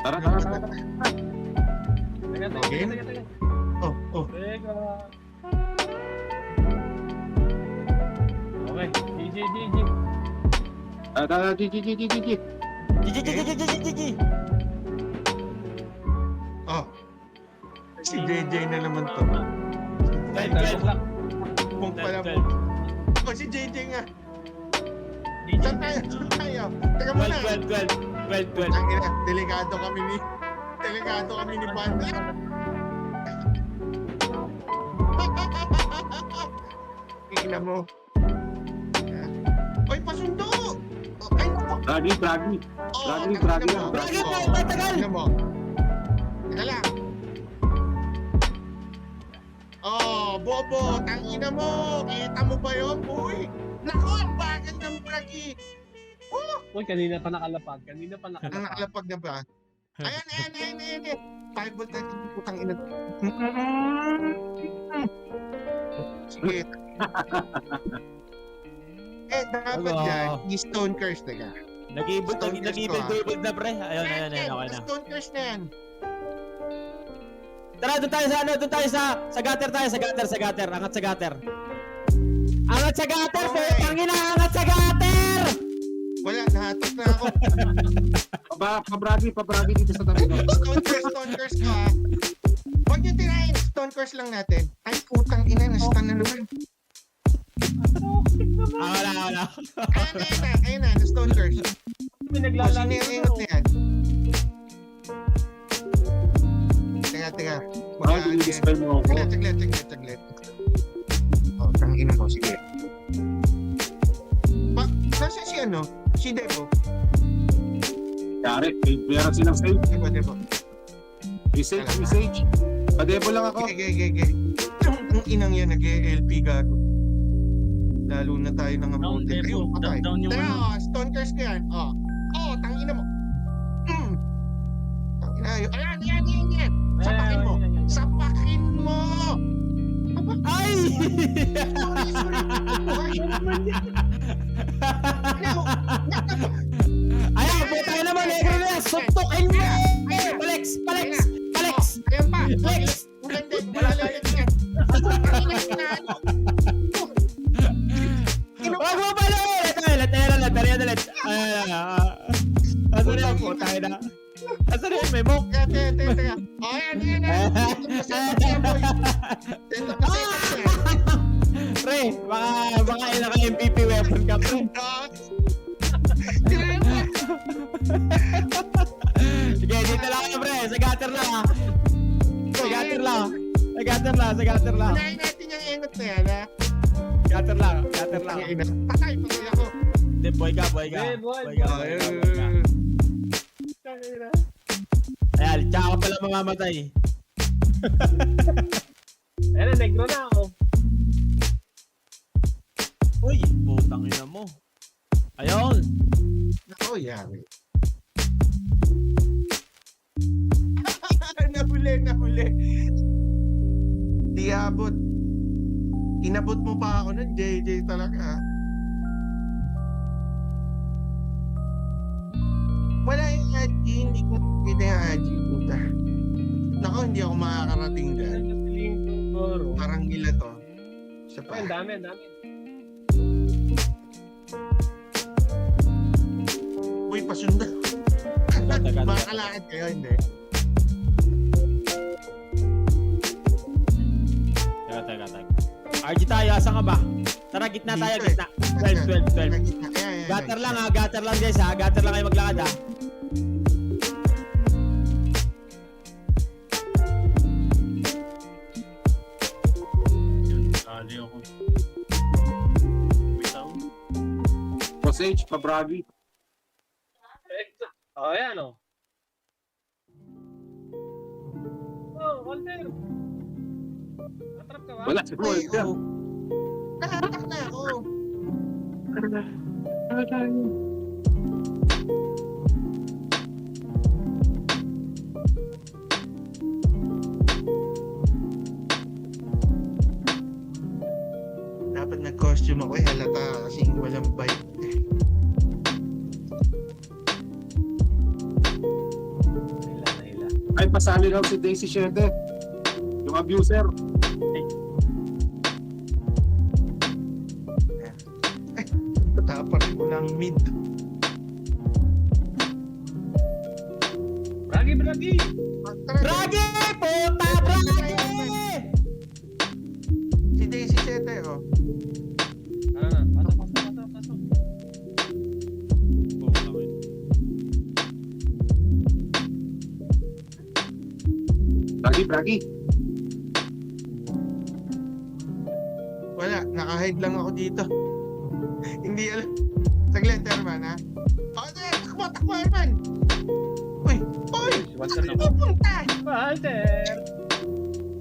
Tara, tara, tara. Teka. Oh. Teka. Okay, GG. Tara, Gigi. GG. Oh. Si JJ na naman to. 12 lang. Kung pala mo. Oh, si JJ nga. GG. Saan tayo? Teka muna. 12. Ang ina, delikado kami ni Banda. Ina mo. Oy, pasundo! Ay, naku. Bragi. Bragi lang. Bragi po, matagal! Ina mo. Teka lang. Oh, Bobo, tangina mo. Kita mo ba yun, boy? Naku, ang bagal ng Bragi. Uy, kanina pa nakalapag. Ang nakalapag na ba? Ayan. 5 volt na ito, putang ina. Sige. Dapat dyan, i-stone curse na ka. Nag-ibig na pre. Ayun, okay na. Stone curse na yan. Tara, doon tayo sa gutter tayo, sa gutter. Angat sa gutter. Angat sa gutter, putangina, angat sa gutter! Wala, nahatok na ako. Pabragi dito sa tabi. Stone curse ko ha. Huwag nyo tirahin, stone curse lang natin. Ay, putang ina, na-stun na naman. Wala. Ayun na, na-stone curse. May O, naglalaro. siniingot na yan. Teka. Dispel mo ako. Saglit. O, tangina mo, sige. Nasa si ano? Si Devo. Yari, meron silang save. Devo. Message. Padebo lang ako. Okay. Ang inang yan, nag-LP gago. Lalo na tayo ng Down, abutin. Devo. Ayun, patay. Down yung Tara, ano. stone curse ko yan. Tangina mo. Tangina yun. Ayan. Sapakin mo. Ay! Ayan, putangin naman, negro na yan. Suntukin mo! Palex! Ayan pa. Lex! Maganda. Malalalit yan. Wag mo pala! Ulit. Asan na yan, putangin na? Asan na yan, may mok? Teka. Ayan. Pre, baka naka-MVP weapon ka, pre. Sige, dito lang kayo, pre. Sa gutter lang, ha. Sa gutter lang. Unahin natin yung engot na yan, ha? Gutter lang. Patay ako. Hindi, boy ka. Boy. Ayan, tsaka ka pala mamamatay. Ayan na, negro na ako. Uy, putang ina mo. Ayun. Ako, yari. Nahuli. Di abot. Inabot mo pa ako nun, JJ talaga. Wala yung Haji, hindi ko nakikita yung Haji. Puta. Naku, hindi ako makakarating dyan. Parang gila to. Isa pa. Ang dami. Uy, pasunda. Tagal. Makakalakad kayo, hindi. Teka. RG tayo, asan ka ba? Tara, gitna tayo, gitna. 12. Gutter lang, ha. Gutter lang, guys, ha. Gutter lang kayo maglakad, ha. Sali ako. Message, pabragi. Ayan o. Walter. Natrap ka ba? Wala si Walter. Nakatak na ako. Dapat nag-costume ako halata kasing walang bike. Ay, pasali daw si Daisy 7. Yung abuser. Taparin ko ng mid. Bragi, Bragi! Bragi! Puta, Bragi! Si Daisy Sete, oh. Ano na? Pasok. Bragi. Wala, naka-hide lang ako dito. Hindi alam. Saglit, Herman, ha? Takbo, Herman! Uy! Saan ka pupunta? Walter!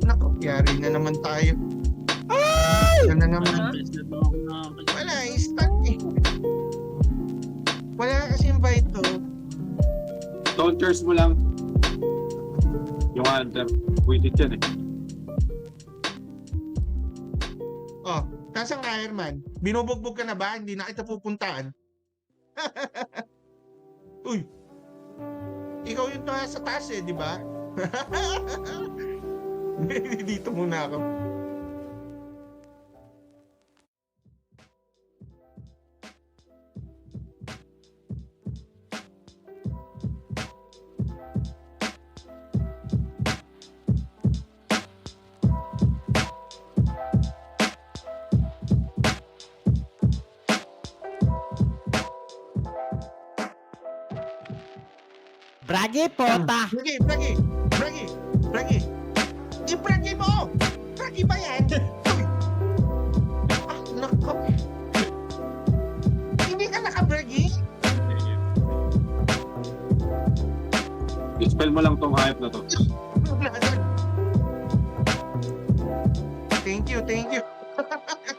Naku, yari na naman tayo. Ay! Na naman. Wala, instant eh. Wala kasi invite to. Taunters mo lang. Yung hunter. Pwede yan eh. Oh, nasaan ka, Herman? Binubugbog ka na ba? Hindi na kita pupuntaan. Uy! Ikaw yung sa taas eh, di ba? Dito muna ako. Bragi, puta! Bragi! I-Bragi mo! Bragi ba yan? Uy! Ah, nako. Hindi ka naka-Bragi? I-spell mo lang tong hype na to. Thank you.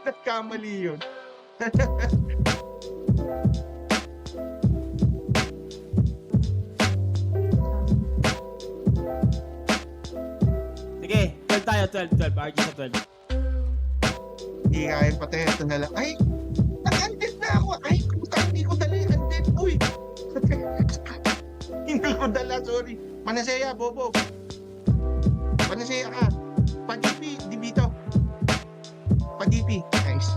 Nagkamali yun. Sige, 12 tayo, 12. RG sa 12. Hindi kaya pati. Ito na lang. Ay! Nag-undead na ako. Ay, puta, hindi ko dala yung undead. Uy! Hindi ko dala, sorry. Panaseya, Bobo. Panaseya ka. Padipi, Dibito. Padipi. Nice.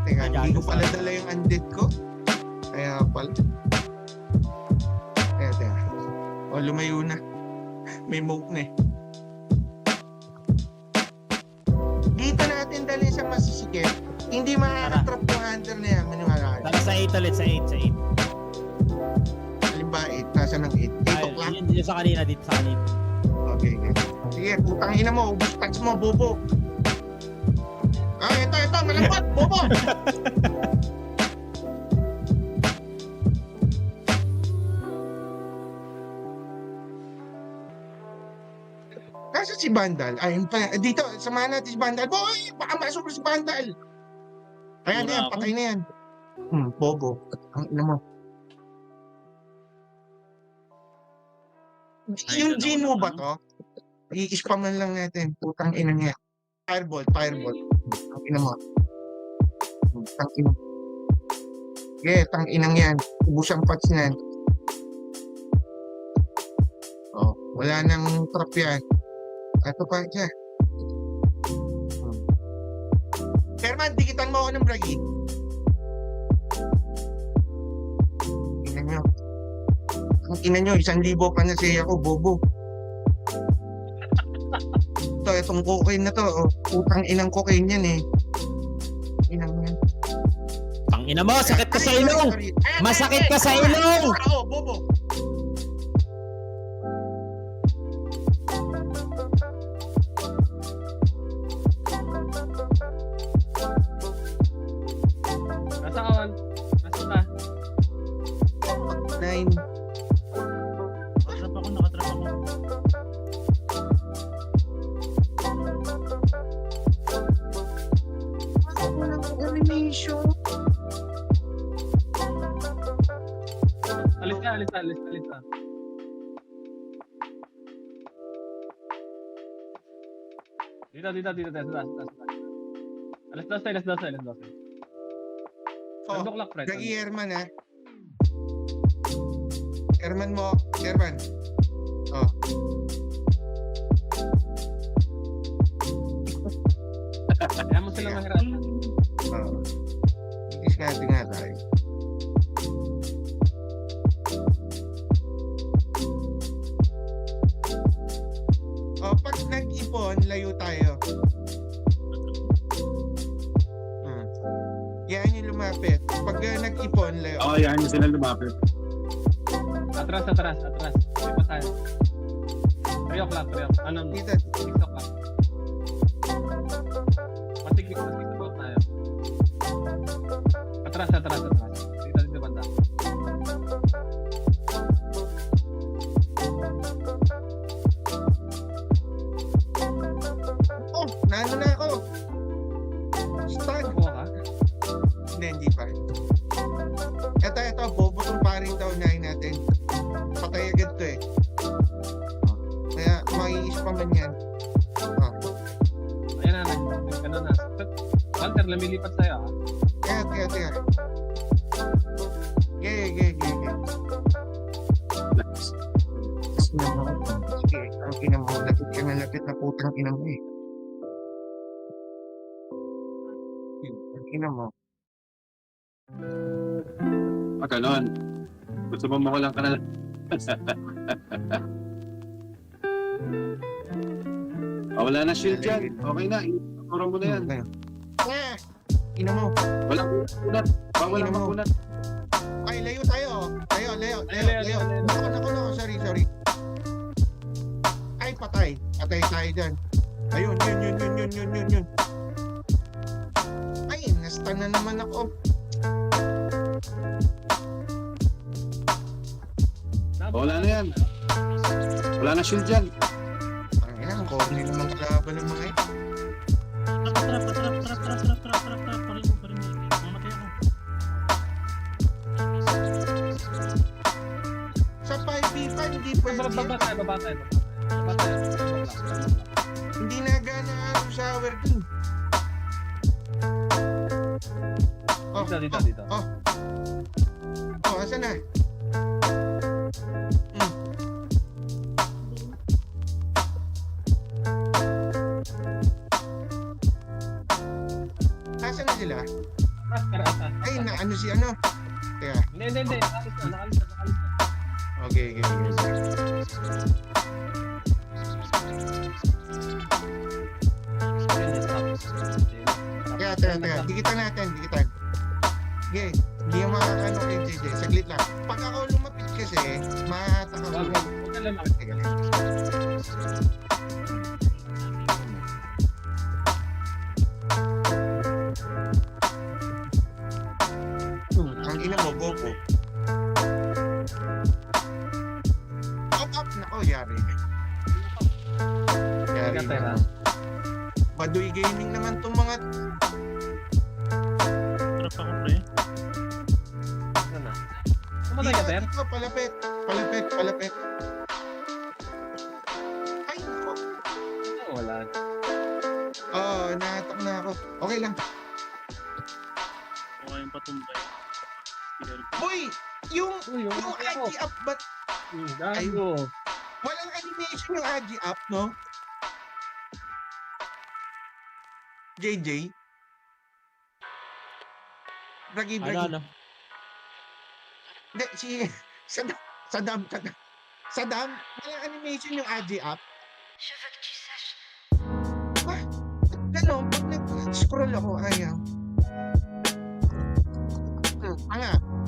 Teka, hindi ko pala dala yung undead ko. Kaya pala. Teka. O, lumayo na. May moke na eh. Dito natin dalhin sa masisikip. Hindi makakatrap yung hunter na yan. Maniwala ka. Tara sa 8 ulit, sa 8. Halimbawa 8. Nasa ng 8. 8 o'clock. Yun sa kanina, dito sa kanina. Okay. Sige, putang ina mo. Ubus touch mo, Bobo. Ah, ito. Malapad, Bobo. Nasa si Bandal? Ay, dito, samahan natin si Bandal. Boy, baka masok si Bandal. Ayan na yan, patay na yan. Bobo. Ang ina mo. Yung Gene mo ba to? I-spaman lang natin. Putang ina niya. Fireball. Ang ina mo. Tang ina. Okay, tang inang yan. Ubusang patch na yan. Oh, wala nang trap yan. Ito pa siya. Herman, dikitan mo ako ng Bragi. Ina nyo. Ang ina nyo, 1,000 pa na siya ako, Bobo. Itong cocaine na to, oh. Putang inang cocaine yan eh. Inang yan. Pang ina mo, sakit ka sa ilong! Masakit ka sa ilong! Oo, Bobo. Nasa kawan? Nasa na? 9. Nakatrap ako. Animation. Alis ka. Dito. Alas 12. Oh, 12 o'clock, Fred. Bragi Herman ha. Airman mo. Airman. Oh. Kaya mo sila mahirapan. Oh. Diskarte nga tayo. Oh, pag nag-ipon, layo tayo. Yan yung lumapit. Pag nag-ipon, layo. Oo, yan yung sila lumapit. Atras. Hindi pa tayo. 3 o'clock. Ano? Dito. 6 o'clock. Masigit ba tayo? Atras. Dito banda. Oh, naano na ako. Stag. Nakuha ka? Hindi pa. Ito, bobo kong paring daw natin. Patay agad to eh. Kaya, maiis pa man yan. Ayan na. Ganun na. Walter, lumilipat sa'yo ah. Kaya. Sige, ang ina mo. Lapit na putang ina mo eh. Ang ina mo. Ganon. Gusto mo makulang ka na lang. Wala na shield yan. Okay na. Ituro mo na yan. Ina mo. Walang kunat. Bawal ang makunat. Ay, layo tayo. Layo. Naku. Sorry. Ay, patay. Patay tayo dyan. Ayun, yun. Ay, nasta na naman ako. Wala na yan. Wala na shield yan. Ang ina, ang corny naman kalaban ng mga ito. Trap. Parin mo. Mamatay ako. Sa 5v5, hindi pwede. Baba tayo. Hindi na gana ang shower dun. Dito. Asan na? Asan na sila? Ay, ano si ano? Kaya, Hindi. Nakalis na. okay. Teka. Dikitan natin. Okay, hindi yung makakano kay JJ. Saglit lang. Pag ako lumapit kasi, mahatak ako. Huwag ka lamang. Teka. Ang ina mo, bobo. Up. Nako, yari. Yari Teka. na. Baduy gaming naman itong mga... Trap ako, pre. Ano na? Pumatay ka, Ter? Dito, palapit. Ay, nako. Wala. Nahatak na ako. Okay lang. Okay yung patumbay. Boy, yung Yung IG up, ba't Gago. walang animation yung IG up, no? JJ? Bragi. Ano? Hindi, Saddam. Walang animation yung IG up. Ganon, pag nag-scroll ako, ayaw.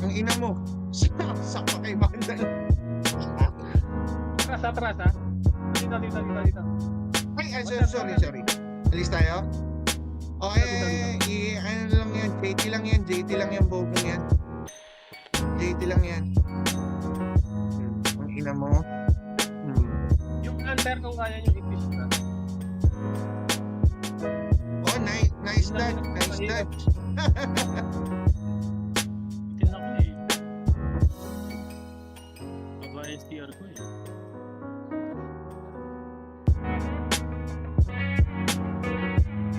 Ang ina mo. Sapa kay Mandal. Atras ha? Dito. Ay, sorry. Alis tayo? Ano lang yan, JT lang yan, bobong yan. JT lang yan. Ang ina mo. Yung under kung kaya nyo i-fish na. Oh, nice dodge. Itin ako eh. Baba STR ko eh.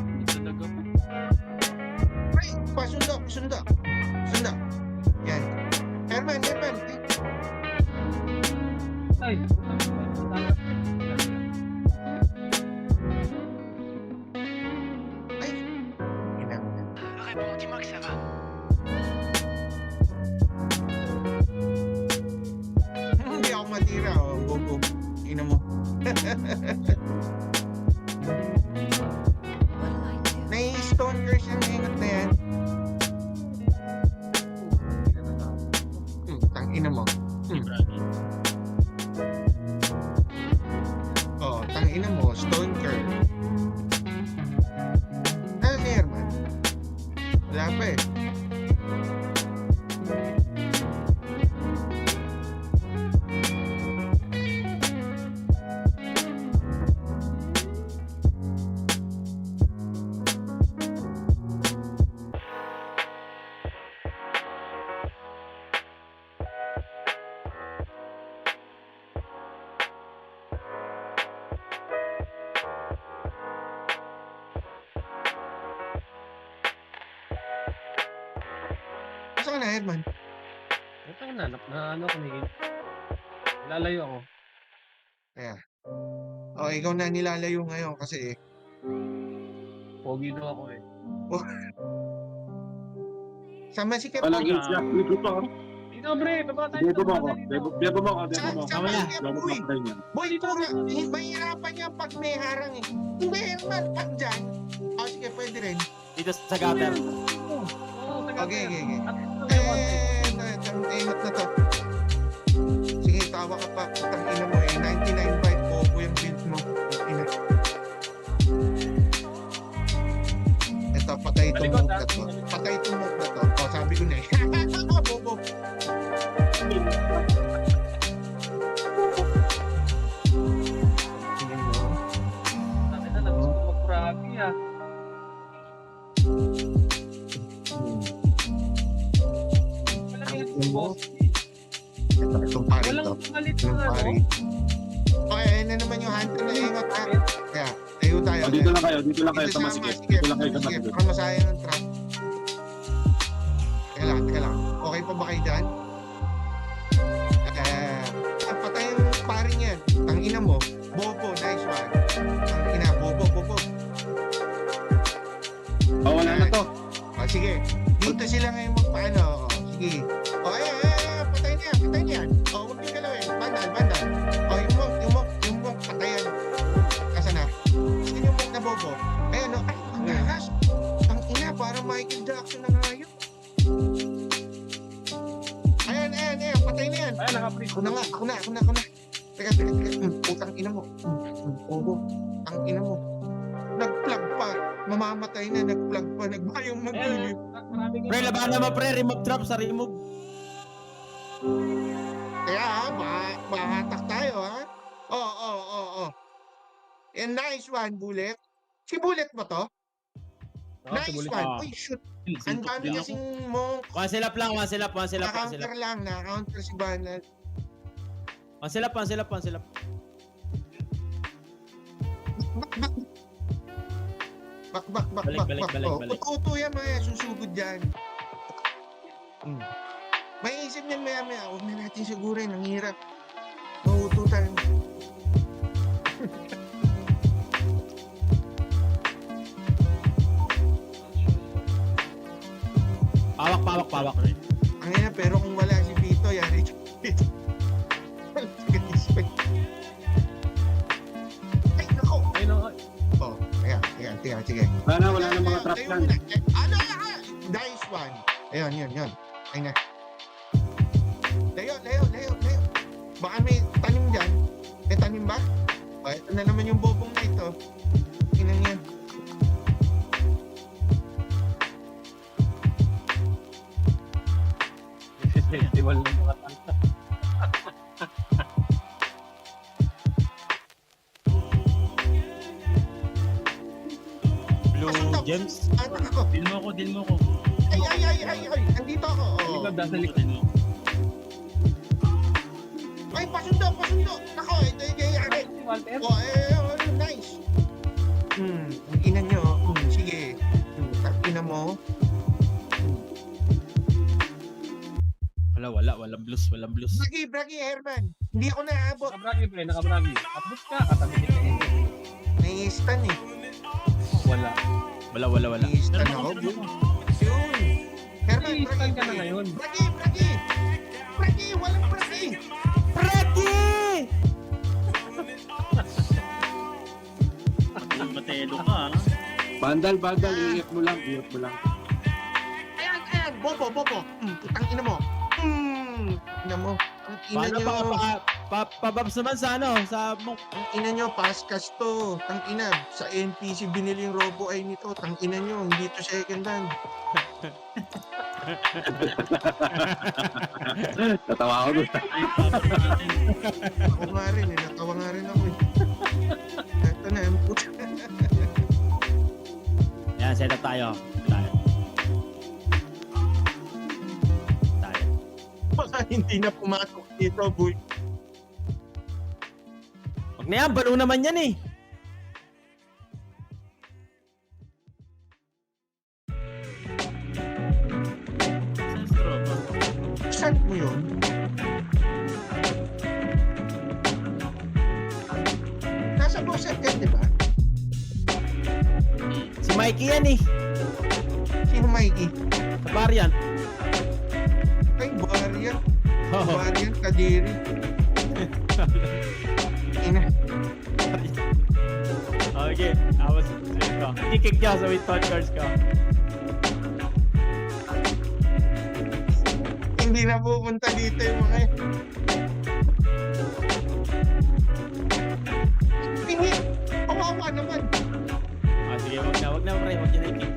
Hindi talaga po. Ay, pasunda. Yan. Herman. Ay! Inang. Hindi ako matira, oh. Bobo. Ina mo. Nai-stone curse yung ingat na yan. Tang ina mo. Si Brady. Oh, tang ina mo, stone curse. Ano si Herman? Wala pa eh. Saan ka na, Herman? Ito na, ano ko nigil. Lalayo ako. Oh, ikaw na nilalayo ngayon kasi Pogi daw ako eh. sama si Kep. Palagi siya. Dito pa. Dito bre, baba tayo. Dito mo ako. Dito. Dito mo ako. Dito mo ako. Sama si Kep, Gamot boy. mo tayo niyan. Boy, mahirapan niya pag may harang eh. Hindi, Herman, pag dyan. Oh, sige, pwede rin. Dito sa gutter. Oo, taga. Okay. Eh, Ingat na to. Sige, tawa ka pa. Putang ina mo eh. 99.5 bobo yung build mo. Ina. Ito, patay itong move na to. Patay itong move na to. Oh, sabi ko na eh. Bobo. Tingnan mo. Sabi na, gusto ko mag-prabi ah. Malaki yung boss. Itong pari to. Walang pumalit Itong na ano. pari. Okay, ayun na naman yung hunter na ingat ha. Kaya, tayo tayo. Oh, dito lang kayo. Dito lang kayo sa Dito masikip. Sige, Dito lang kayo sa sige. masikip. Para masaya ng trap. Teka lang. Okay pa ba kayo dyan? Patay yung paring yan. Ang ina mo, bobo, nice one. Ang ina, bobo. Oh, wala na to. Sige, dito sila ngayon magpaano. Sige. Patay na yan. Huwag yung galawin. Bandal. Yung monk, patayan. Asan na? Sige yung monk na bobo. Ayan, ay, ang lakas. Ang ina, parang Michael Jackson na nga yun. Ayan, patay na yan. Ay, naka-freeze. Ako na. Teka. Putang ina mo. Bobo. Ang ina mo. Nag-plug pa. Mamamatay na, nag-plug pa. Nagbayong mag-ulip. Maraming Pre, labanan mo pre. Remove trap sa remove. Kaya mahatak tayo ha. Oo. And nice one, Bullet. Si Bullet ba to? Nice one. Ah. Uy, shoot. Ang Sintok dami din ako. kasing monk. One silap lang. Na-counter lang. Na-counter si Banal. One silap. Bak. Balik. Uto yan, mga susugod dyan. May isip niyan maya. Huwag na natin sigurin. Ang hirap. Maututan. Pawak. Ang ina, pero kung wala si Vito, yari siya. Ay, nako. Ay, no. Oh, ayan, sige. Wala na mga trap Tayo yan. muna. Ano? Nice one. Ayun. Ayun na. Layo. Baka may tanim dyan. May tanim ba? O, ito na naman yung bobong na ito. Tingnan yan. Festival ng mga tanta. Blue gems. Anak ako. Din mo ako. Ay. Nandito ako. Oh. Likod, nasa likod. Din mo ako. Ay, pasundo. Nako, ito yung yari. Si Walter? Nice. Ang ina nyo. Sige. Ina mo. Walang blues. Bragi, Herman. Hindi ako naabot. Nakabragi pre, nakabragi. Tapos ka, katabi kita. Nai-stun eh. Wala. Wala. Nai-stun Meron ako. ako, meron ako. Yun. Herman, Nai-stun ka na ngayon. Bragi! Walang bragi! Preki! Matelo ka, ha? Bandal, iiyak mo lang. Ayan. Bobo. Putang ina mo. Ina mo. Ang ina Paano nyo. pababs naman sa ano? Sa Ang ina nyo, paskas to. Tang ina. Sa NPC binili yung Robo Eye nito. Tang ina nyo. Hindi to second hand. Tatawa ako doon. Ay, paper natin. Ako nga rin eh. Natawa nga rin ako eh. Ito na. Puta. Yan, set up tayo. Baka hindi na pumasok dito, boy. Wag na yan, balo naman yan eh. Saan si Tropa? Saan mo yun? Nasa boset yan, di ba? Si Mikey yan eh. Sino Mikey? Sa variant. Ay, Barrier. Oh, Barrier, Kadiri. Ina. okay, tapos swing ko. I-kick ka sa with touch cards ka. Hindi na pupunta dito yung mga yun. Pingi! Kawawa naman! Ah, sige, wag na pre, wag yun i-kick.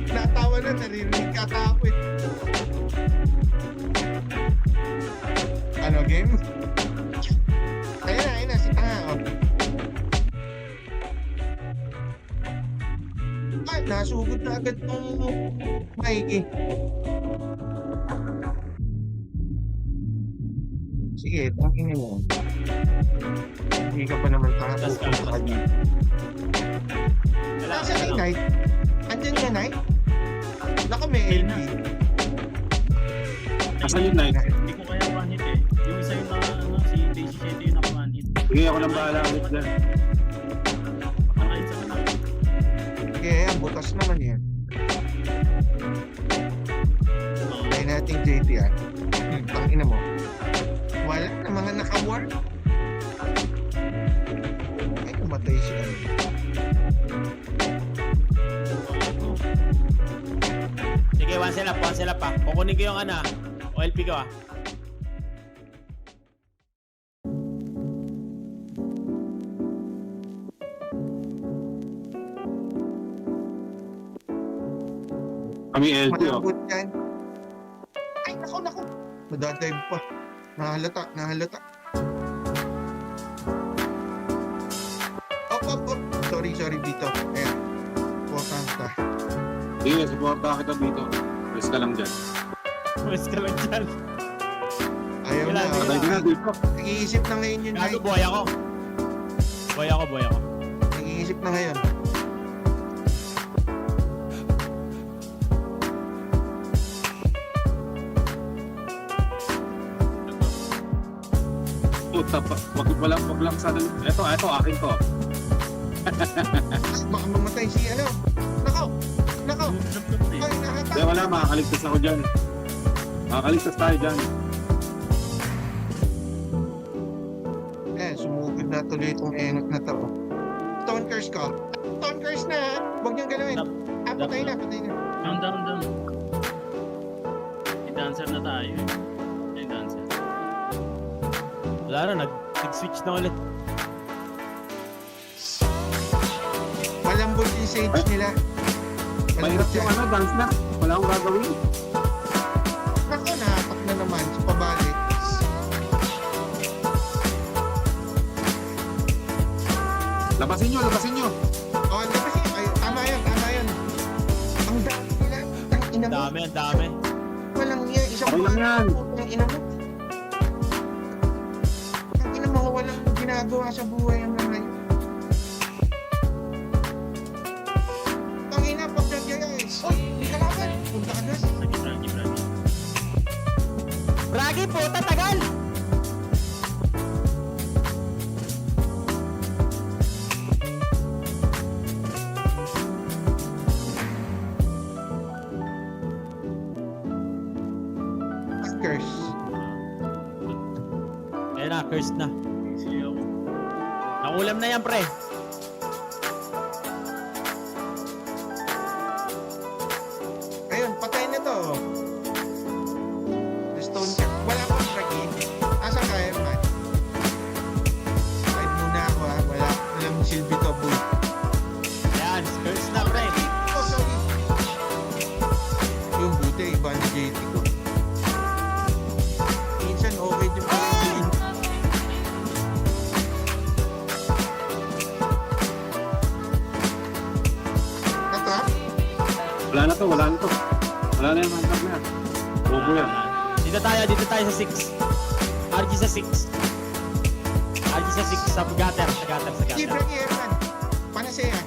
Natawa na, naririnig ka ako eh. Ano, game? Ayun na, si Tanga, oh. Ay, nasugod na agad tong Mikey. Sige, tangin mo. Hindi ka pa naman Gas ka, pupunta ka gas ka. dito. Wala, Nasa may wala. night? Andyan ka night? Naka may Okay LP. na. Asan yung night? Hindi ko kaya one hit eh. Yung isa yung si Daisy Shetty yung naka one hit. Sige, ako lang bahala ulit dyan. Nakahit sa kanal. Kaya yan, butas naman yan. Oo. Kaya natin JT ah. Tangina mo. Wala na mga naka-war. Ay, kumatay siya. Sige, one sell up pa. Kukunin ko yung ano, OLP ko ah. Kami LT, oh. Malambot yan. Ay, nako. Madadive pa. Nahalata. Op. Sorry dito. Ayan. Important ka. Sige, supporta kita dito. Press ka lang dyan. Pwes ka lang dyan. Ayaw Wala, na. wala. Patay ka na dito. Nag-iisip na ngayon yun. Gago, Mike. boy ako. Boy ako. Nag-iisip na ngayon. Puta pa. Wag lang sa dalo. Ito, akin to. Baka mamatay si ano. Nako. Lap-lap eh. Ay, nahata. Kaya wala, makakaligtas ako dyan. Makakaligtas tayo dyan. Sumugod na tuloy itong enot na to. Stone curse ka. Stone curse na ha. Huwag niyang galawin. Patay na. Down. May dancer na tayo eh. May dancer. Wala na, nag-switch na ulit. Malambot yung sage nila. Mahirap yung ano, dance na. Wala akong gagawin. Nako, nahapak na naman sa pabalik. Labasin nyo. Oh, kasi, ay, tama yun. Ang dami nila. Ang ina mo. Ang dami. Walang niya. Isang Okay lang yan. Ang ina mo. Ang ina mo, walang ginagawa sa buhay ang mga yun. Ang ina, pag nagyaya eh. Uy, di ka laban. Punta ka na. Bragi. Bragi po, tatagal! na, curse na. Easy ako. Nakulam na yan, pre. Ayun, patay na to. Stone Cap. Wala pang fragi. Asan ka, Herman? Side muna ako ha. Walang silbi to, boy. Yan, curse na, pre. Oh, sorry. Yung buti, iba na JT ko. Minsan okay din pala yung Natrap? Wala na to, wala na to. Wala na yung mantap na yan. Bobo yan. Dito tayo sa 6. RG sa 6. RG sa 6, sa gutter, sa gutter, sa Hindi, gutter. fragi, Herman. Panasya.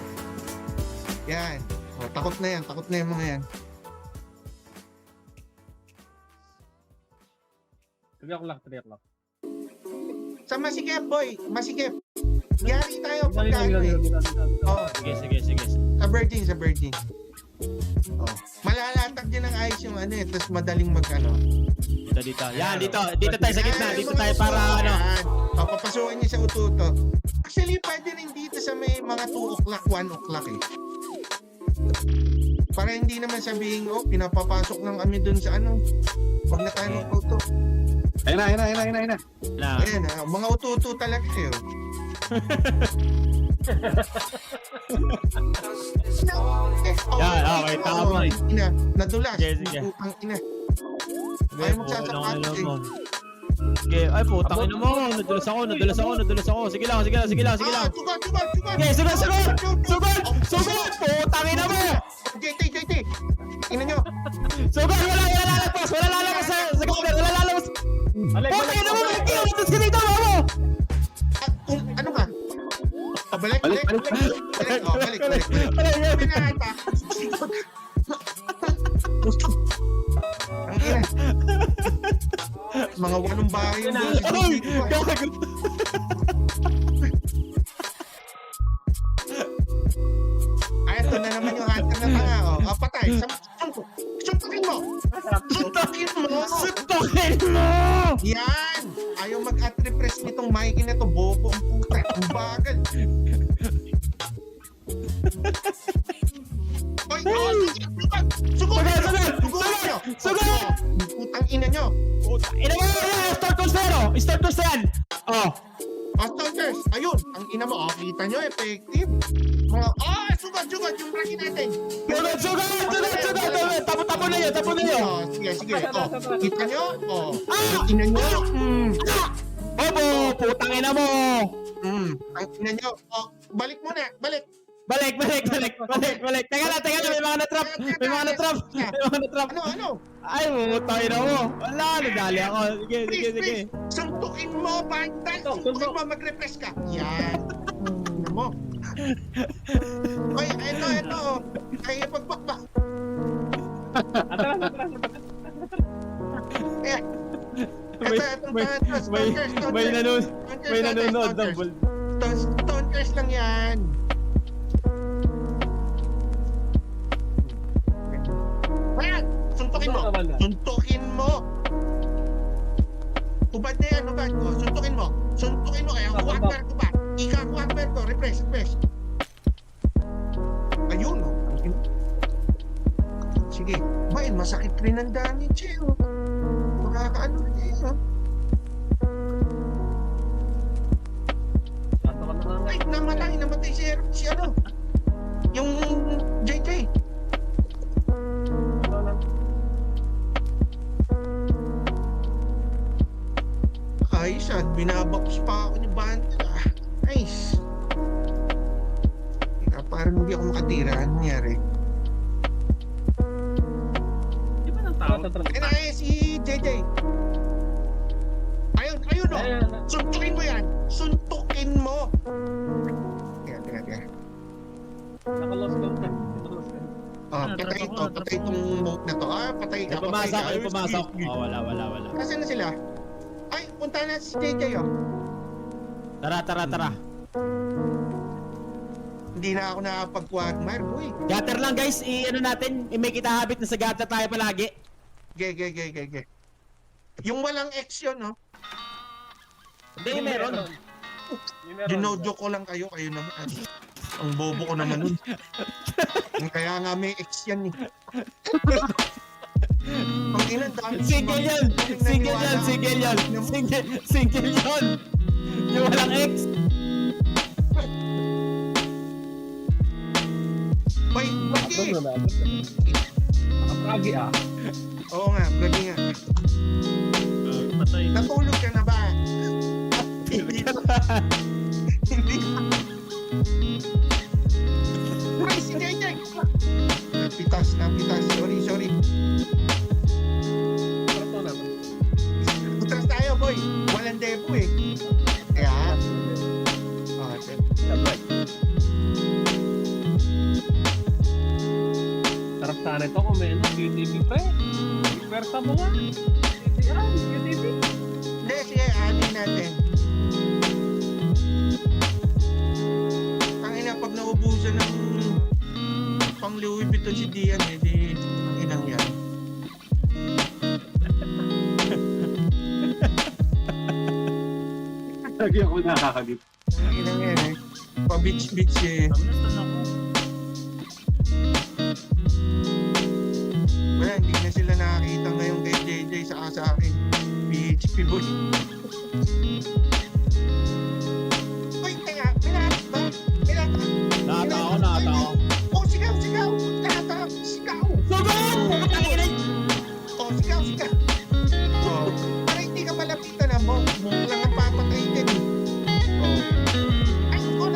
Yan. Oh, takot na yung mga yan. 3 o'clock, 3 o'clock. Sa masikip, boy. Masikip. Yari tayo pagkaan eh. Oh, Sige. sa Virgin. Oh. Malalatag din ng ayos yung ano eh, tapos madaling mag-ano. Dito. Yan, dito tayo sa gitna. Dito tayo para ano. Papapasukin niya sa ututo. Actually, pwede rin dito sa may mga 2 o'clock, 1 o'clock eh. Para hindi naman sabihin, oh, pinapapasok lang kami dun sa ano. Huwag na tayo ng uto. Ayun na. Na. Ayan, mga ututo talaga eh. Oh. Yan, okay, tama. Ina, nadulas. Sige. Putang ina. Sige, Ay, putang magsasapatos ina eh. mo. Sige, ay putang ina mo. Nadulas ako. Sige lang. Ah, sugat. Sige, sugat. Putang ina mo. JT. Ina nyo. Sugat, wala lalabas sa gutter. Wala lalabas. Putang ina mo, balik kayo. Tapos ka dito, mo. Ano ka? Balik. Balik. Oh, balik. Pinata. Ang ina. Mga 8 bahay yung boses Ay, dito. gago. Ay, ito na naman yung hunter na tanga. Oh, patay. Suntukin mo. Suntukin mo! Yan! Ayaw mag-at-repress nitong mic na to. Bobo ang puta. Ang bagal. Oy! Sugot! Sugot! Putang ina nyo. Ina mo! Start course na yan, oh! Start course na yan! Oh! Astalters! Ayun! Ang ina mo. Oh, kita nyo. Effective. Mga... Sugat! Yung braki natin. Sugat! Tapo na yun! Oh, sige. Oh, kita nyo? Oh. Ang ina nyo. Opo! Putang ina mo! Ang ina nyo. Oh, balik muna. Balik. Balik! Teka lang! May mga na-trap! Ano? Ay, putang ina mo! Wala! Nadali ako! Sige! Please. Suntukin mo, bandal. Suntukin mo, mag-refresh ka. Yan. Ano mo? Oy, ito. Ay, pagbakbak. May nanonood ng ball. Stonekers lang yan. Ayan, suntukin mo. Hubad na yan, hubad ko. Suntukin mo. Kaya kuwakmer ko ba? Ika-kuwakmer ko. Refresh. Ayun, no? Sige. Bain, masakit rin ang damage eh. Oh. Makakaano rin eh. Oh. Ay, namatay si ano? Yung JJ. Ayos at binabox pa ako ni Bandel. Nice. Parang hindi ako makatira. Ano nangyari? Di ba nang tao? Ay, si JJ. Ayun o. Suntukin mo yan. Suntukin mo. Teka. Nakalos ka. Patay itong mote na to. Patay ka. May pumasok. Oh, wala. Nasaan na sila? Ay, punta na si JJ oh. Tara. Hindi na ako nakapag-quagmire, boy. Gutter lang guys, i-ano natin, may kita habit na sa gutter tayo palagi. Ge. Yung walang X yun, no? Hindi, meron. Yung meron. Ginojoke ko lang kayo naman. Ang bobo ko naman nun. Kaya nga may ex yan eh. Ang ilan dami. Single yan! Single yan! Single yan! Single yan! Yung walang ex! Bay, bakit? Nakapagi ah. Oo nga, bragi nga. Patay. Natulog ka na ba? Hindi. Ay, si Jay. Napitas. Sorry. Ito na. Utras tayo, boy. Walang debo eh. Kaya, Sabay. Sarap sana ito kung may QTV pa eh. Iperta mo nga. QTV. hindi, sige, ani natin. Ang ina, pag naubusan ng pang Louis Vuitton si Dian eh, di ang inang yan. Lagi ako nakakagit. Ang inang yan eh. Pa-beach eh. Nasaan ako? Wala, hindi na sila nakakita ngayon kay JJ sa akin. PHP boy. Uy, kaya, pinahati ba? Nakata ako. Oh, sigaw! Sigaw! Oh, sigaw! Oh, para hindi ka malapitan na mo. Mukha lang ang papatay din. Oh. Ay, naku.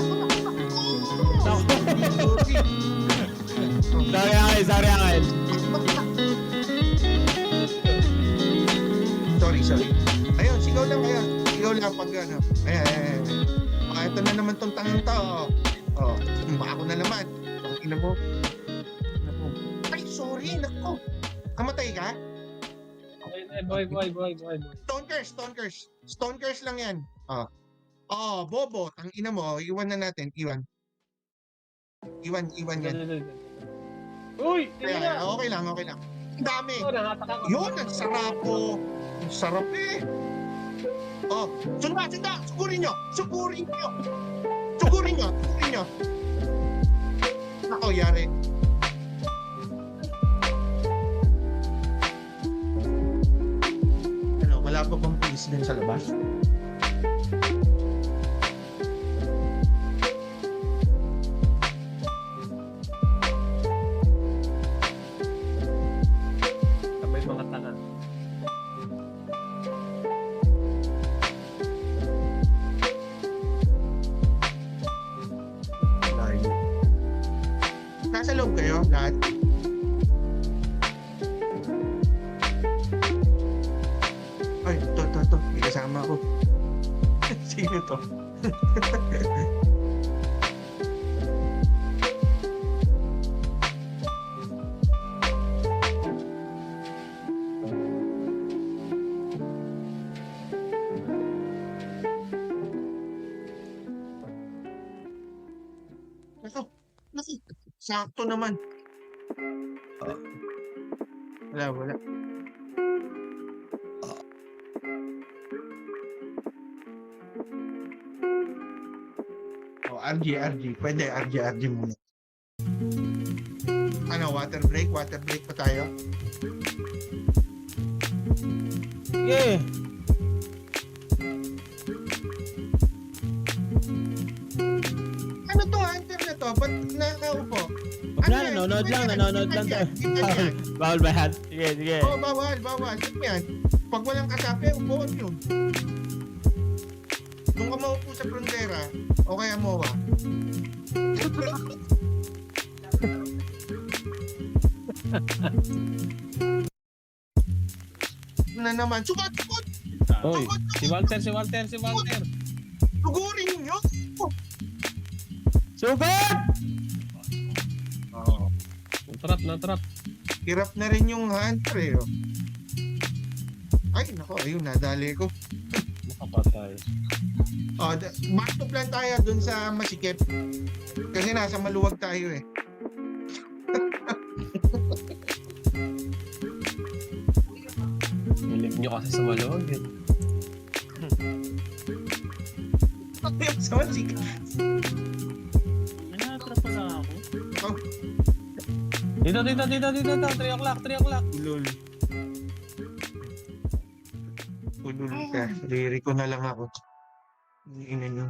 Sorry, Angel. Sorry. Ayun, sigaw lang pag ano. Ayan. Ito na naman tong tangang to. Oh, ako na naman. Ang ina mo. Ay, sorry, nako. Kamatay ka? Boy. Stone curse lang yan. Oh, bobo. Ang ina mo, iwan na natin. Iwan yan. Uy! Kaya, okay lang. Ang dami. Nakataka ko. Yun, ang sarap po. Ang sarap eh. Oh, sunda. Sugurin nyo. Ako, yari. Ano, wala pa bang police din sa labas? Sabay mga tanga. Nasa loob kayo, lahat? Ay, to. May kasama ako. Sino to? Naku. Sakto naman. Wala. Oh, RG. Pwede, RG muna. Ano, water break pa tayo? Yeah. Ano to, hunter na to? Ba't nakaupo? Wag na, nanonood lang tayo. Bawal ba yan? Sige. Oo, bawal. Ano yan? Pag walang kasapi, upuan yun. Doon ka maupo sa frontera, o kaya mowa. Na naman, sugat! Hoy, si Walter. Sugurin ninyo! Sugat! Oo. Natrap. Hirap na rin yung hunter eh. Oh. Ay, nako, ayun, nadali ko. Nakapatay. Back to plan tayo dun sa masikip. Kasi nasa maluwag tayo eh. Hilig nyo kasi sa maluwag eh. Sa masika. May natrapa lang ako. Dito. 3 o'clock. Ulol. Ulol ka. Riri ko na lang ako. Ina nyo.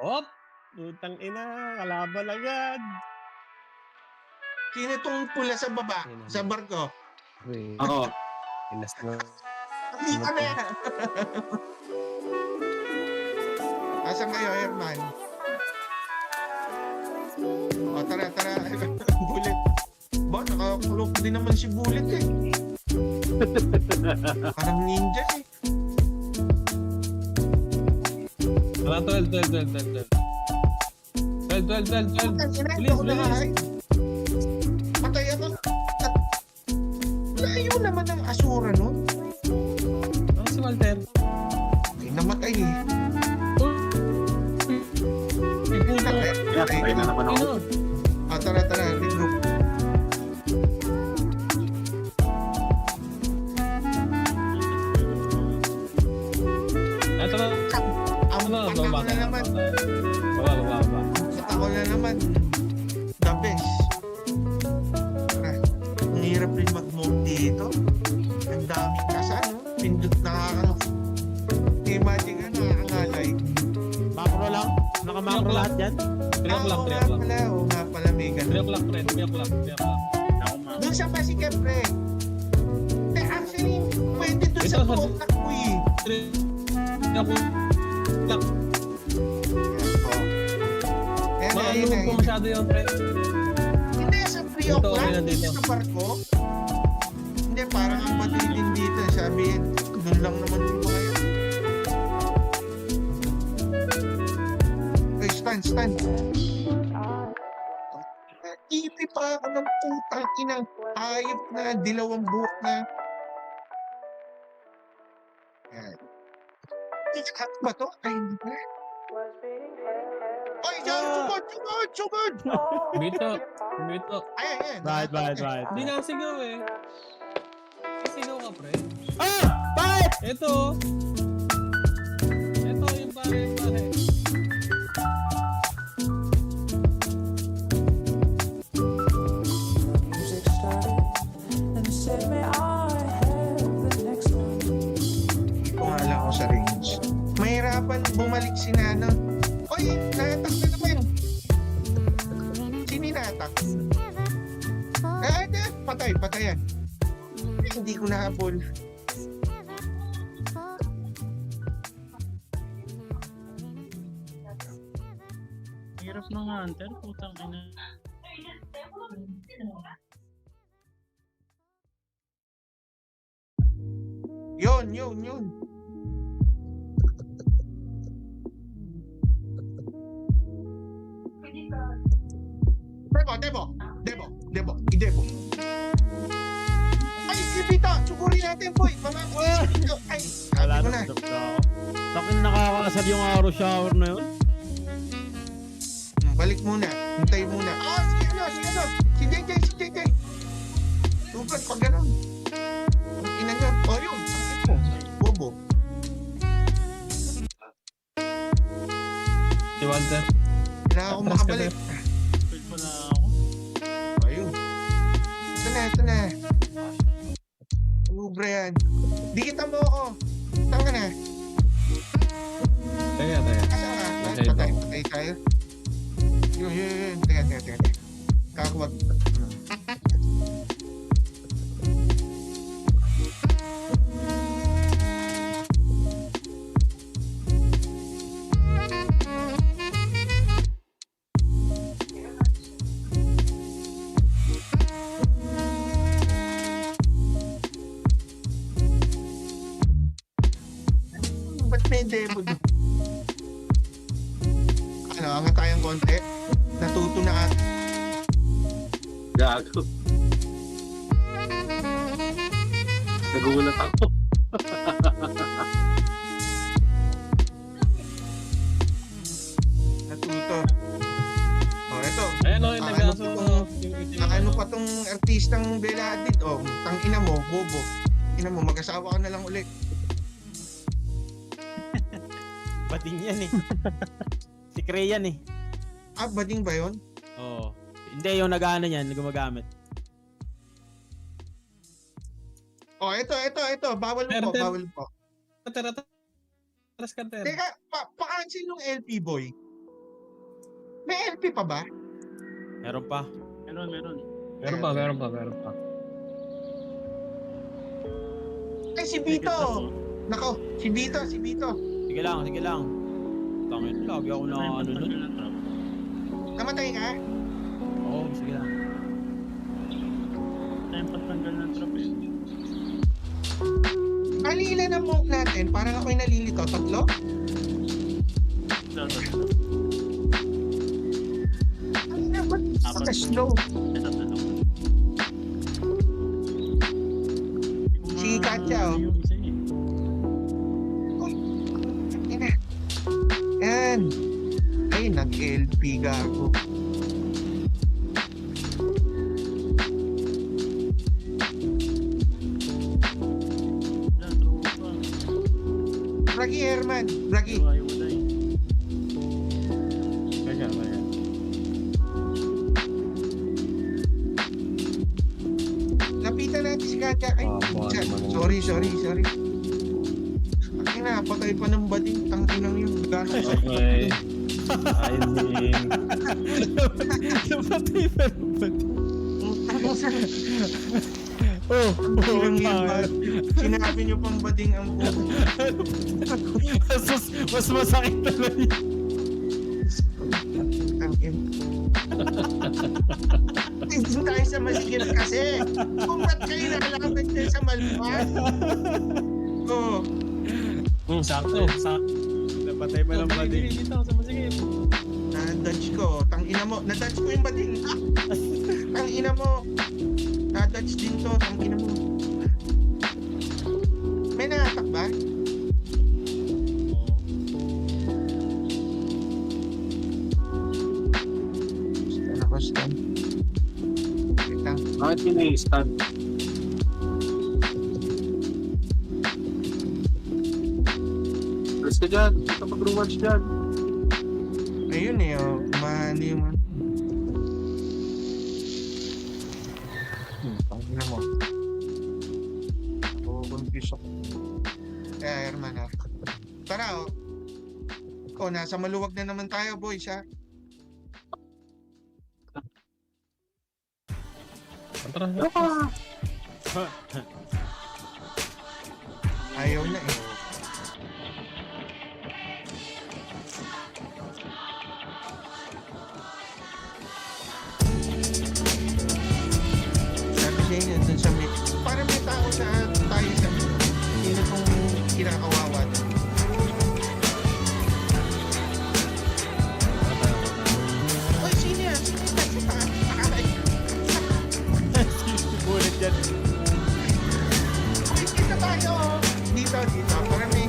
Hop! Putang ina, kalaban agad. Sino itong pula sa baba? Sa barko? Ako. Inas na. Hindi ka na yan. Asan kayo, Herman? O, tara. Bullet. Ba, nakakulong din naman si Bullet eh. Parang ninja eh. Parang 12. 12. Ang ina, Bilis, ako nakahay. Patay ako. At layo naman ang asura nun. Ano si Walter? Ay, namatay eh. May puto. Patay na naman ako. Ano? Tara, regroup. Ito na. Ang Ano? mata ko na naman. Baba. Mata ko na naman. The best. Tara. Ang hirap rin mag-move dito. Ang daming kasa, no? Pindot imagine nga, nakakangalay. Macro lang. Naka-macro lahat yan. 3 o'clock. Oo nga pala, may 3 ganun. o'clock, 3 o'clock. Ako ma. Doon sa Pasikat, pre. Actually, pwede doon sa Ito, sa- Tuoknak mo eh. 3 o'clock. Makalulog po masyado yung pre. Hindi, sa 3 Dito, o'clock, okay na hindi dito. sa barko. Hindi, parang ang matuloy din dito. Sabihin, doon lang naman yung mga yun. Ay, stand. Ipi pa ako ng putang inang hayop na, dilawang buhok na. Yan. Ikat ba to? Ay, hindi ba? Ay, yan! Sugod! Bito. Ayan. Right. Hindi na sigaw eh. Sigaw ka pre. Ah! Bakit? Ito yung pare. Music started and said, may I have the next one? Hindi ko nga alam ako sa range. Mahirapan bumalik si Nano. Oy, natak na naman. Sino natak? Patay yan. Hindi ko nahabol. Hirap ng hunter. Putang ina. Yun. Debo. Ay, Kipita, sukurin natin, boy. Mga ay, Wala sabi ko na. na. Stop na ako. Takin nakakasal yung araw shower na yun. Balik muna. Hintay muna. Si ano? Si JJ. Tugan, pag ganun. Ang ina nga. Yun. Bobo. Si Walter. Kailangan ako makabalik. Wait pa na ako. Ayun. Ito na. Ubra yan. Dikita mo ako. Saan ka na? Teka. Asa ka? Patay tayo. Yun. Teka. Kakwag. Ba't may demo doon? Angat tayong konti. Natuto na at Gago. Nagugulat ako. natuto. Ito. Ayan o, yung Ah, nag-aso. Ano pa tong artistang Bella Hadid? Tang ina mo, bobo. Ina mo, mag-asawa ka na lang ulit. Bading yan eh. Si Crayan eh. Ah, bading ba yun? Oo. Hindi, yung nag-ano yan, gumagamit. Oh, ito. Bawal mo po, Pero- bawal po. Atras ka, Ter. Teka, pa-cancel nung LP boy. May LP pa ba? Meron pa. Meron. Meron pa. Ay, si Vito! Nako, si Vito. Sige lang. Tangin, lagi ako na ano nun. Namatay ka? Oo, sige lang. Time patanggal ng trap eh. Alila na moke natin, parang ako'y nalilito. 3? Dapat. Ay, ba't Apat. slow? Setup na lang. Si Katya, oh. Yung isa eh. Ina. Yan. Ay, nag-LP gago. Wala, tropa. Ragi Herman, Ragi. Wala eh. Kaya. Lapitan natin si Katya. Ay, buwan siya. naman. Sorry. Ay na, patay pa ng bading. Tangkinang yun. Gano'n sa Okay. Ayun din. Napatay pa ng bading. Oh, Tangkinang yun. Sinabi niyo pang bading ang buko. mas masakit talaga. Tangkin. Doon tayo sa masigit kasi. Kung ba't kayo nakalapit kayo sa malpas? Oo. Sakto. Napatay pa ng bading. Dito ako sa masigit. Na-dodge ko. Tangina mo. Na-dodge ko yung bading. Tangina mo. Na-dodge din to. Tangina mo. May na-attack ba? Stun. Wait lang. Bakit kina-stun? Press ka dyan. Ito mag-rewards dyan. Ayun eh. Oh. Umahali yung... Tangina mo. Confuse ako. Herman ah. Tara oh. Oh, nasa maluwag na naman tayo boys ha. Tara. Ayaw na eh. Sabi sa inyo, dun sa may... Parang may tao sa tayo sa... Sino pong kinakawawa doon? Oy, sino yan? Sino yan? Sa taas? Ay, Bulit yan. ay, kita tayo! Dito. Parang may...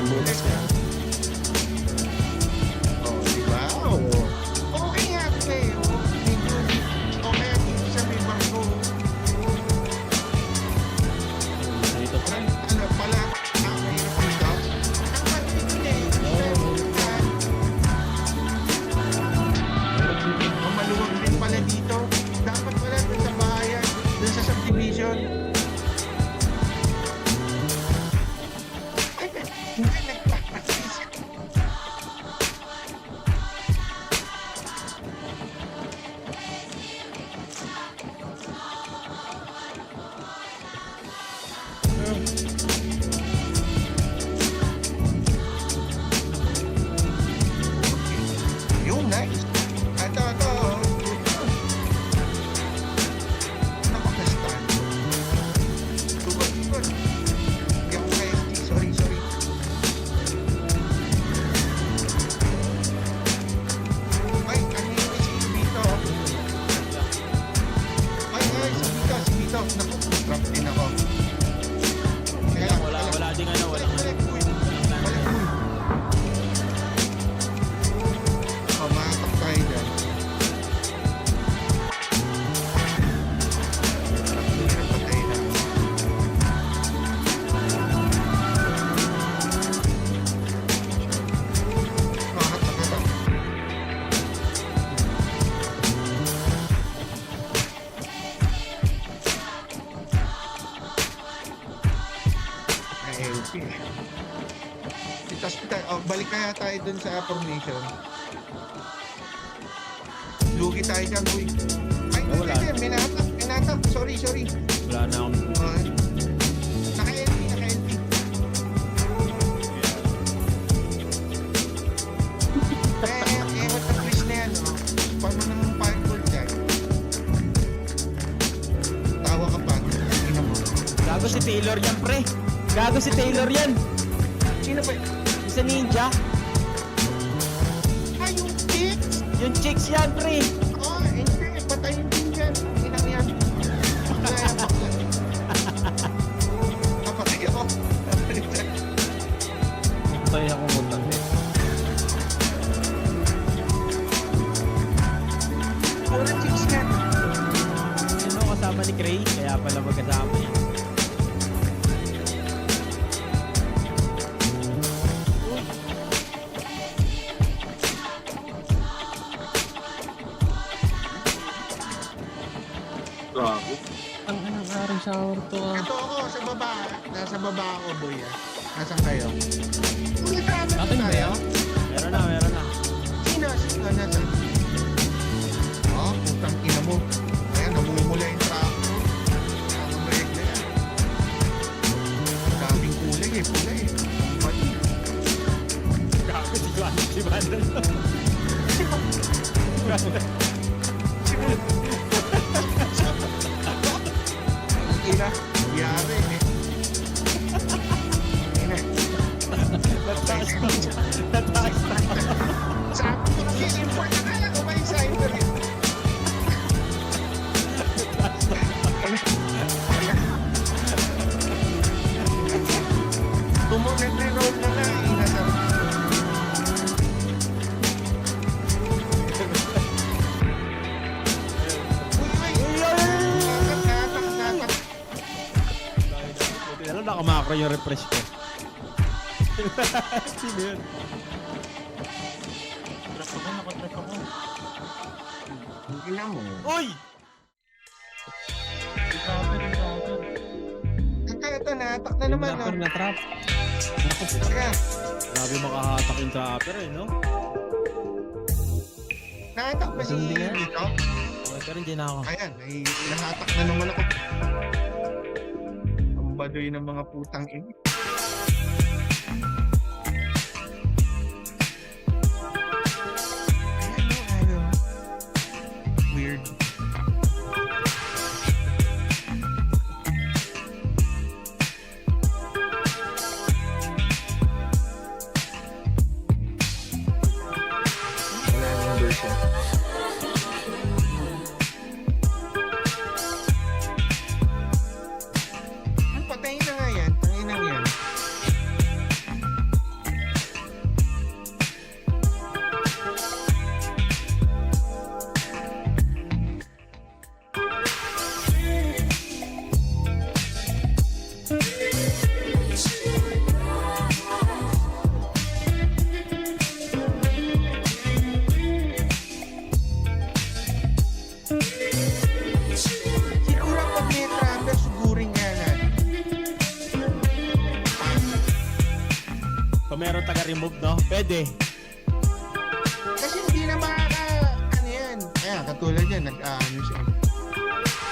Bonus ka. Oh, di ba? Oo. Okay nga ito eh. Oh. Medyo okay at dito sa may bangko. Dito pa. Ano pala? May ito. Ang pati eh. Ang maluwag din pala dito. kaya tayo dun sa formation. Lugi tayo dyan, boy. Ay, Wala. hindi, minatak. Sorry. Wala na akong... Naka-LP. What the twist na yan, oh. Paano naman fireball dyan? Tawa ka pa. Ina mo. Gago si Taylor yan, pre. Gago si Taylor yan. Sino ba? Isa ninja. Ay, yung chick! Yung chicks yan, pre. Oh, hindi. Patayin din yan. Inang yan. Kapatay ako. Tayo akong muntang din. Wala chicks yan. Sino kasama ni Cray? Kaya pala magkasama yan. Grabe. Ang anong araw shower to ah. Ito ako sa baba. Nasa baba ako, boy. Nasaan kayo? Uy, Atin ba yan? Meron na. Sino? Nasaan? Oh, putang ina mo. Ayan, namumula yung tractor. Ang regla yan. Daming kulay eh, pati. Gago si Vandal. Ang ina, yari eh. Ina. Nataas na. Sabi ko lang yung import na kaya ko may sign ko rin. Tumunod na road na na, ina sa... Natak. Buti na lang nakamakro yung refresh ko. Sino yun? Nakatrap ako. Ina mo. Uy! Ito, natak na naman, no? Na trap. Kaya, Grabe makahatak yung trapper eh, no? natak ba si Hindi nga. dito? Okay, pero hindi na ako. Ayan, ay nahatak na naman ako. Ang baduy ng mga putang ini. Ano? Weird. Wala nang version. Patayin na nga yan. Tangin na yan. Siguro pag may trapper, sugurin nga natin. Kung meron taga-remove, no? Pwede. Kasi hindi na ano yan. Ayan, katulad yan, nag-ano siya.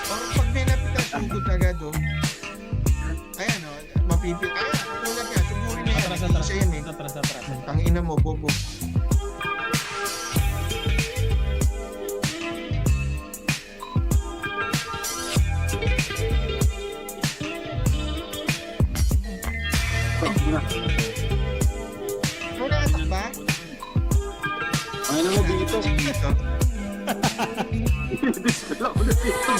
Or pag may napita, sugod agad, oh. Ayan, oh, mapipil. Ayan, katulad yan, sugurin na yan. Atras. Isa yan, eh. Atras. Tangina mo, bobo. Wala atak ba? Ay na mo dito. Dito. Wala ko na dito.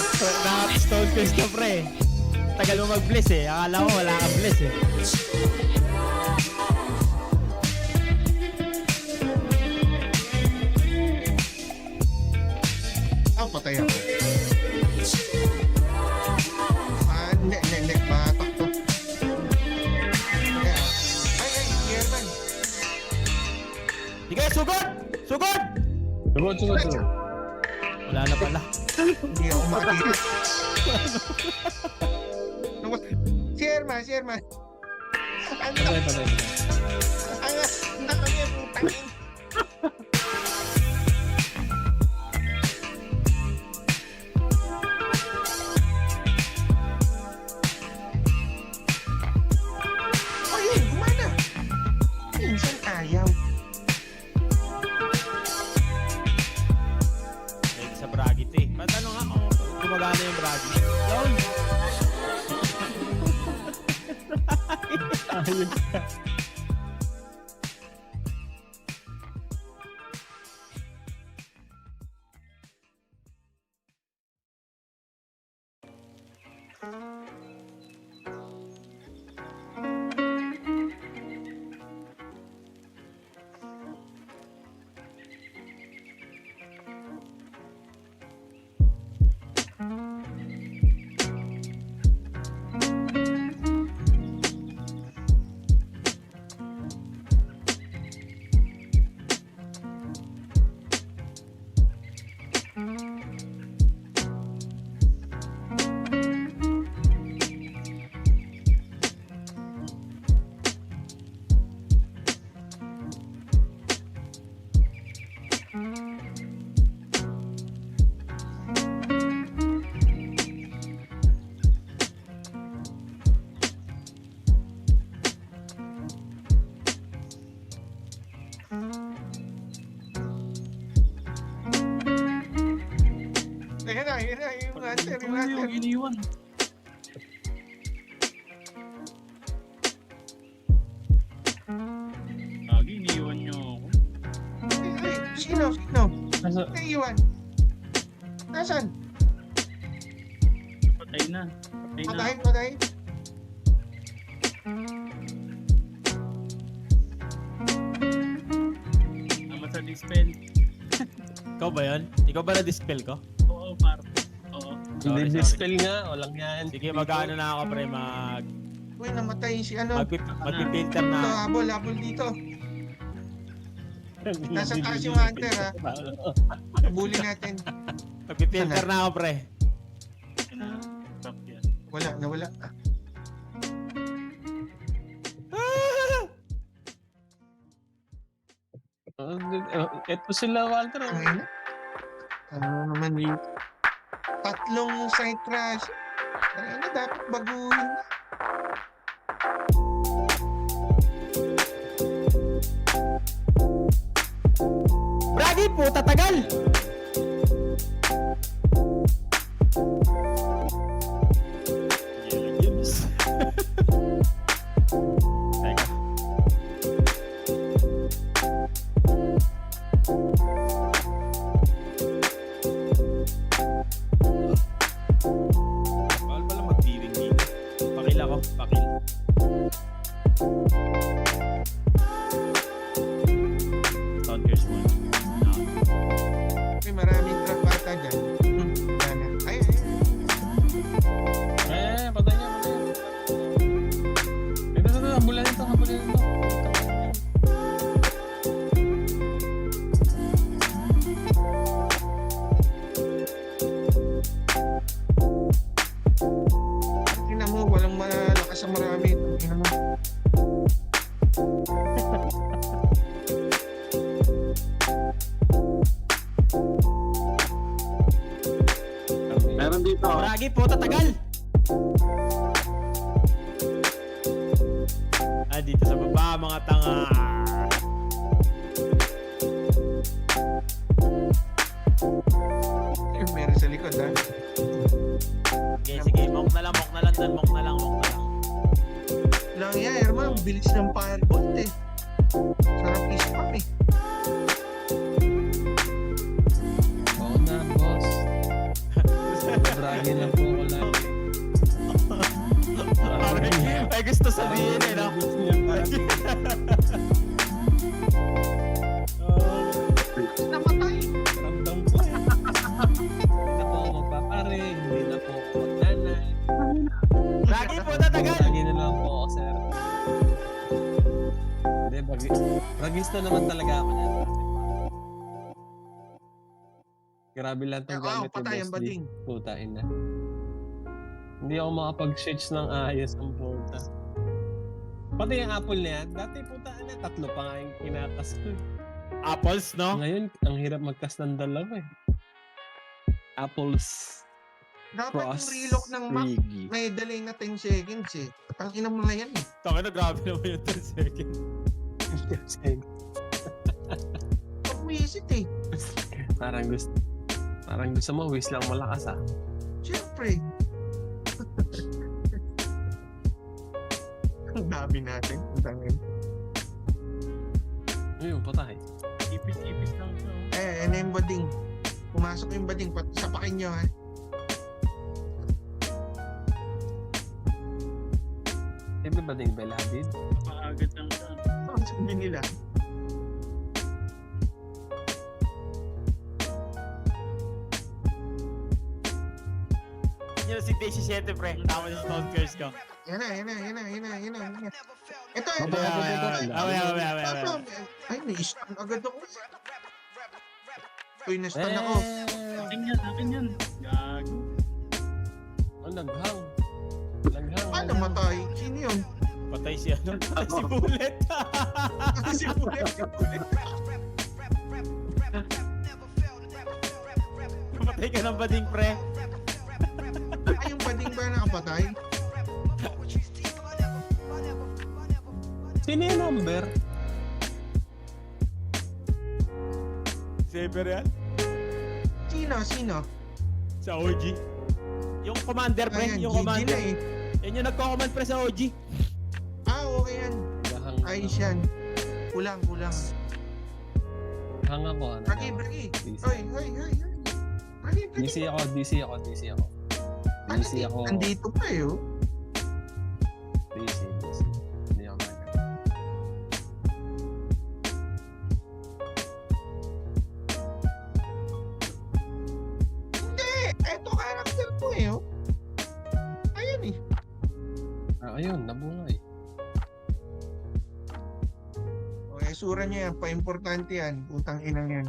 Naka-stone face ka, pre. Tagal mo mag-bless eh. Akala ko wala kang bless eh. Patay ako. Hindi. Matak to. Ay, German. Sige, sugod! Sugod! Sugod. Wala na pala. Hindi ako makita. Sherman. Ano? Patay. Ang putang ina. Oh, yun, gumana. Minsan ayaw. Pwede sa bragit eh. Ba't ano nga kung gumagana yung bragit? Yun! Ayun. Ayun na, yung hunter, yung Uy, hunter. yung iniwan. Lagi iniwan niyo ako. Ay, sino? Nasa, Naiiwan. Nasaan? patay na. Patay na. Patay. Tama sa dispel. Ikaw ba yun? Ikaw ba na-dispel ko? Oo, par. Oo. Sorry, Hindi sorry. dispel nga, walang yan. Sige, mag-ano na ako pre, Uy, namatay si ano. magpipilter na Ito, ako. habol dito. Nasa taas yung hunter, ha? Bully natin. Magpipilter na ako pre. Stop yan. Nawala. Ito sila, Walter. oh. Ay na. Ano naman yung tatlong side trash. Ay na, dapat baguhin. Bragi po, tatagal! Teka. Bawal pala mag-viewing dito. Pakil ako, pakil. Counters mo. May maraming trap ata dyan. Sana. Ay. Patay niya. Ito, hambulan nito. Tingnan mo, walang malakas sa marami. Tingnan mo. Meron dito. Bragi po, tatagal! Dito sa baba, mga tanga. Ay, meron sa likod, ha? Sige, mok na lang dun, mok na lang. Lang yan, Herman. Ang bilis ng firebolt, eh. Sarap ispam, eh. Oo na, boss. Bragi lang po ako lang. Ay, gusto sabihin eh, no? Gusto niya parang Namatay. ramdam ko. Hindi na po ako magpapare, hindi na po ako magnanay. Bragi po, tatagal! Lagi na lang po ako, sir. Hindi, bragista naman talaga ako niyan. Grabe lang itong gamit ni Patay ang Boss D. bading. Puta ina. Hindi ako makapag-search ng ayos ang puta. Pati yung apple na yan. Dati puta Tatlo pa nga yung kinakas ko. Apples, no? Ngayon, ang hirap magkas ng dalawa eh. Apples Dapat yung cross relock ng map, Rigi. may delay na 10 seconds eh. Ang ina mo na yan eh. Taka na, grabe naman yung 10 seconds. Pag-visit eh. Parang gusto mo, wish lang malakas ah. Siyempre. Ang dami natin. Ang dami. Ayun, patay. Ipis-ipis lang siya. Oh. Ano yung bading? Pumasok yung bading, sapakin nyo ha. Siyempre ba din Bella Hadid? Napakaagad lang siya. Ang sabi nila. Yun si Daisy 7, pre. Tama na sa Stone Curse ko. Yan na. Ito, ito. Away. Ay, na-stun agad ako. Uy, na-stun ako. Akin yan. Gago. Oh, naghang. Naghang. Ah, namatay. Sino yun? Patay siya. Patay si Bullet. Si Bullet. Patay ka ng bading, pre. Ay, yung bading ba nakapatay? Sino yung number? Saber yan? Sino? Sa OG. Yung commander, pre. Ayan, Yung GG commander. na eh. Yan yung nagko-command, pre, sa OG. Ah, okay yan. Naghang. Ayos yan. Kulang. Hang ako. Ano? Bragi. Hoy. Bragi. DC ako. DC ako. Andito pa eh, oh. DC. Hindi ako maganda. Hindi! Eto character ko eh, oh. Ayan eh. Ayun, nabungay. Okay, sura niya yan. Pa-importante yan. Putang inang yan.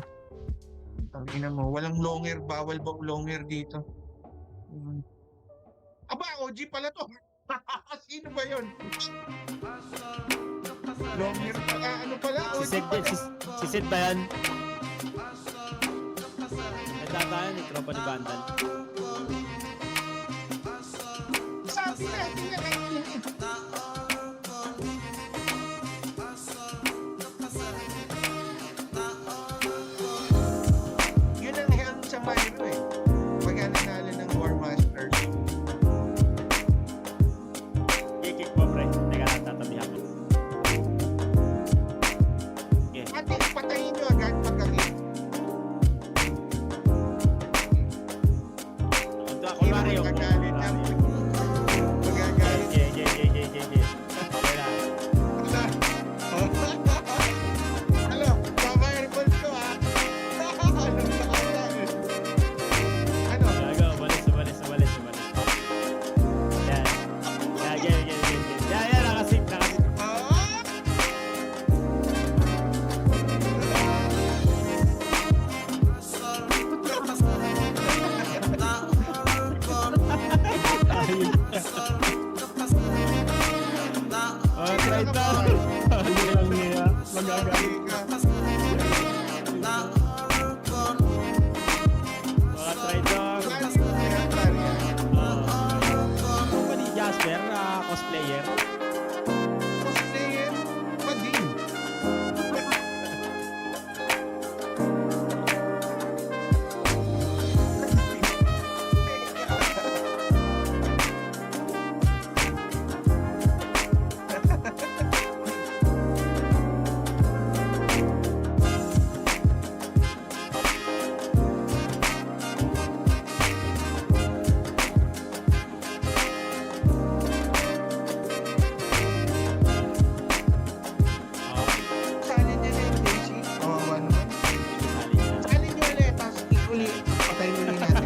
Putang ina mo. Walang longer. Bawal ba longer dito? Aba, OG pala to. Sino ba yun? Longer pala. Ano pala? OG pala. Si Sid ba yan? Nagtatayan ni tropa ni Bandal. Sabi natin na yun ang helm sa Myro eh. Pag nanalo ng War Masters. Kikik mo, pre. Teka lang, tatabihan ko. Okay. Ate, patayin nyo agad pagkakit. Kunwari yung... Magagalit yan. Magagalit. Okay lang. Ano? Papa-airball to ha? Ano? Gago, umalis. Yan. Yan, nakasink. Ah! Oh, try to. Ano lang niya? Magagalit. Mga try to. Ano ba ni Jasper na cosplayer? Cosplayer? Maging. Salin niya na yung Daisy. Kawawa naman. Salin niyo ulit, tapos patayin ulit natin.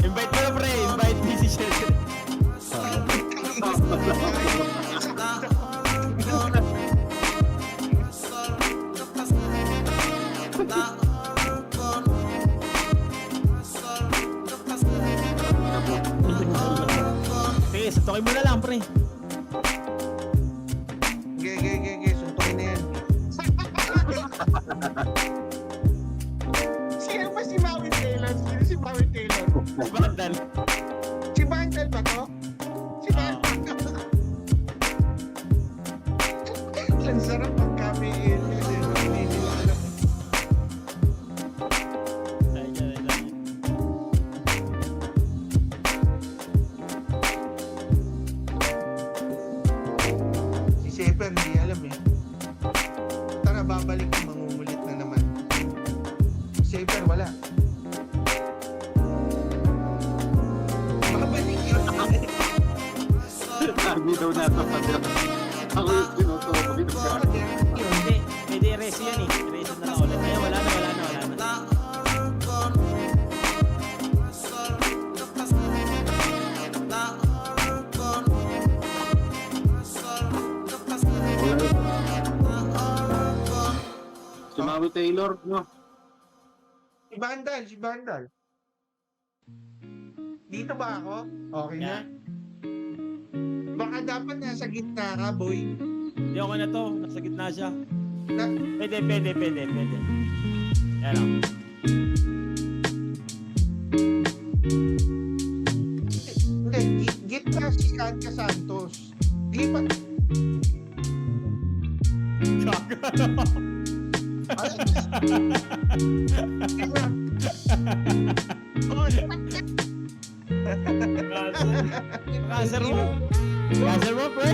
Invite mo na, pre. Invite me si Shelter. Suntukin mo na lang, pre. Ge. Suntukin na yan. Sino ba si Maui Taylor? Sino si Maui Taylor? Si Vandal. Si Vandal ba to? Si Vandal. Ang sarap pag kami hindi nila alam. Si Sefer hindi alam eh. Tara, babalik yung mangungulit na naman. Si Sefer wala. Babalik yun. Sabi daw nasa padya. Ako yung sinutubo. Hindi, pwede erase yan eh. Erase na lang ulit. Ay, wala na. Si Maui Taylor, no? Si Vandal. Dito ba ako? Okay na? Yeah. Baka dapat nasa gitna ka, boy. Hindi ako na to. Nasa gitna siya. Na- Pwede. Yan lang. Hindi, gitna si Sanka Santos. Lipat. Ay, gitna. Oh, lipat ka. Kaser mo, pre.